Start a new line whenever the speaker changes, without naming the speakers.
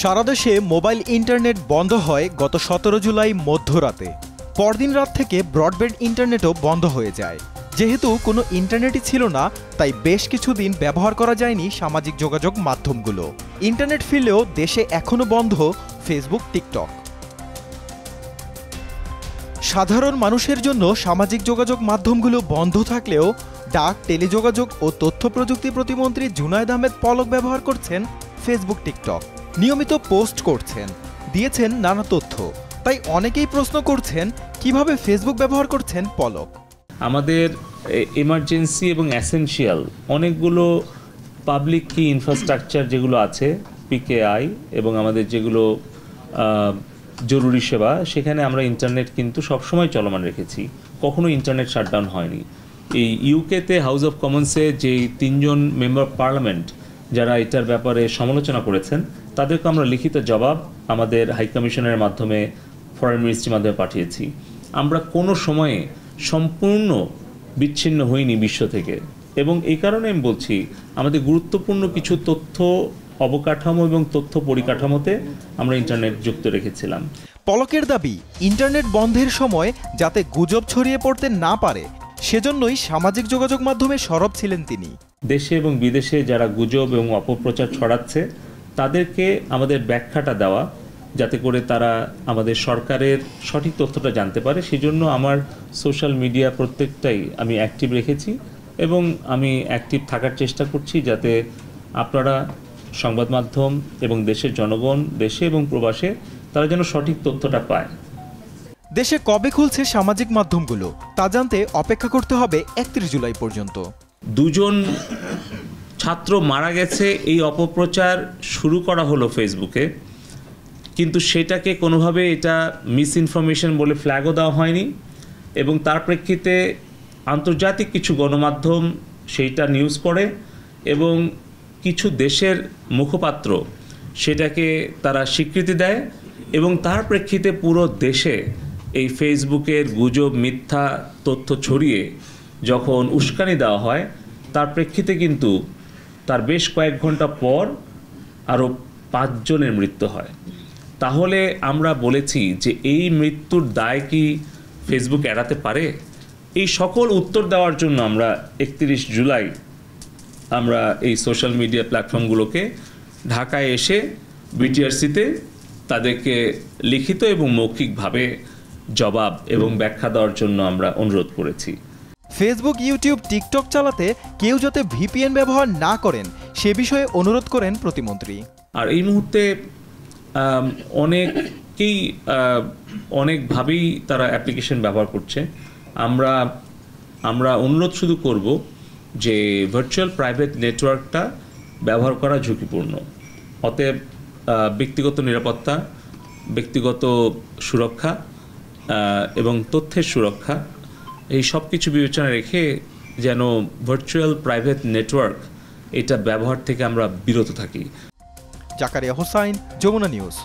সারা দেশে mobile internet বন্ধ হয় গত ১৭ জুলাই মধ্যরাতে। পরদিন রাত থেকে ব্রডব্যান্ড ইন্টারনেটও বন্ধ হয়ে যায়। যেহেতু কোনো ইন্টারনেটই ছিল না, তাই বেশ কিছুদিন ব্যবহার করা যায়নি সামাজিক যোগাযোগ মাধ্যমগুলো। ইন্টারনেট ফিরলেও দেশে এখনও বন্ধ ফেসবুক, টিকটক। সাধারণ মানুষের জন্য সামাজিক যোগাযোগ মাধ্যমগুলো বন্ধ থাকলেও ডাক, টেলিযোগাযোগ ও তথ্য প্রযুক্তি প্রতিমন্ত্রী জুনায়েদ আহমেদ পলক ব্যবহার করছেন ফেসবুক, টিকটক। নিয়মিত পোস্ট করছেন, দিয়েছেন নানা তথ্য। তাই অনেকেই প্রশ্ন করছেন কিভাবে ফেসবুক ব্যবহার করছেন পলক।
আমাদের এমার্জেন্সি এবং এসেনশিয়াল অনেকগুলো পাবলিক কি ইনফ্রাস্ট্রাকচার যেগুলো আছে, পিকেআই এবং আমাদের যেগুলো জরুরি সেবা, সেখানে আমরা ইন্টারনেট কিন্তু সবসময় চলমান রেখেছি, কখনো ইন্টারনেট শাটডাউন হয়নি। এই ইউকেতে হাউস অফ কমন্সে যে 3 জন মেম্বার অফ পার্লামেন্ট যারা এটার ব্যাপারে সমালোচনা করেছেন, তাদেরকে আমরা লিখিত জবাব আমাদের হাইকমিশনের মাধ্যমে, ফরেন মিনিস্ট্রির মাধ্যমে পাঠিয়েছি। আমরা কোনো সময়ে সম্পূর্ণ বিচ্ছিন্ন হইনি বিশ্ব থেকে, এবং এই কারণে আমি বলছি আমাদের গুরুত্বপূর্ণ কিছু তথ্য অবকাঠামো এবং তথ্য পরিকাঠামোতে আমরা ইন্টারনেট যুক্ত রেখেছিলাম।
পলকের দাবি, ইন্টারনেট বন্ধের সময় যাতে গুজব ছড়িয়ে পড়তে না পারে, সেজন্যই সামাজিক যোগাযোগ মাধ্যমে সরব ছিলেন তিনি।
দেশে এবং বিদেশে যারা গুজব এবং অপপ্রচার ছড়াচ্ছে, তাদেরকে আমাদের ব্যাখ্যাটা দেওয়া, যাতে করে তারা আমাদের সরকারের সঠিক তথ্যটা জানতে পারে। সেজন্য আমার সোশ্যাল মিডিয়া প্রত্যেকটাই আমি অ্যাক্টিভ রেখেছি, এবং আমি অ্যাক্টিভ থাকার চেষ্টা করছি যাতে আপনারা, সংবাদ মাধ্যম এবং দেশের জনগণ, দেশে এবং প্রবাসে, তারা যেন সঠিক তথ্যটা পায়।
দেশে কবে খুলছে সামাজিক মাধ্যমগুলো তা জানতে অপেক্ষা করতে হবে ৩১ জুলাই পর্যন্ত।
2 জন ছাত্র মারা গেছে, এই অপপ্রচার শুরু করা হলো ফেসবুকে, কিন্তু সেটাকে কোনোভাবে এটা মিস ইনফরমেশন বলে ফ্ল্যাগও দেওয়া হয়নি, এবং তার প্রেক্ষিতে আন্তর্জাতিক কিছু গণমাধ্যম সেইটা নিউজ করে, এবং কিছু দেশের মুখপাত্র সেটাকে তারা স্বীকৃতি দেয়, এবং তার প্রেক্ষিতে পুরো দেশে এই ফেসবুকের গুজব, মিথ্যা তথ্য ছড়িয়ে যখন উস্কানি দেওয়া হয়, তার প্রেক্ষিতে কিন্তু তার বেশ কয়েক ঘন্টা পর আরও 5 জনের মৃত্যু হয়। তাহলে আমরা বলেছি যে এই মৃত্যুর দায় কি ফেসবুক এড়াতে পারে? এই সকল উত্তর দেওয়ার জন্য আমরা 31 জুলাই আমরা এই সোশ্যাল মিডিয়া প্ল্যাটফর্মগুলোকে ঢাকায় এসে বিটিআরসিতে তাদেরকে লিখিত এবং মৌখিকভাবে জবাব এবং ব্যাখ্যা দেওয়ার জন্য আমরা অনুরোধ করেছি।
ফেসবুক, ইউটিউব, টিকটক চালাতে কেউ যাতে ভিপিএন ব্যবহার না করেন সে বিষয়ে অনুরোধ করেন প্রতিমন্ত্রী।
আর এই মুহূর্তে অনেকেই অনেকভাবেই তারা অ্যাপ্লিকেশন ব্যবহার করছে। আমরা অনুরোধ শুধু করব যে ভার্চুয়াল প্রাইভেট নেটওয়ার্কটা ব্যবহার করা ঝুঁকিপূর্ণ, অতএব ব্যক্তিগত নিরাপত্তা, ব্যক্তিগত সুরক্ষা এবং তথ্যের সুরক্ষা, এই সব কিছু বিবেচনা রেখে যেন ভার্চুয়াল প্রাইভেট নেটওয়ার্ক এটা ব্যবহার থেকে আমরা বিরত থাকি।
জাকারিয়া হোসাইন, যমুনা নিউজ।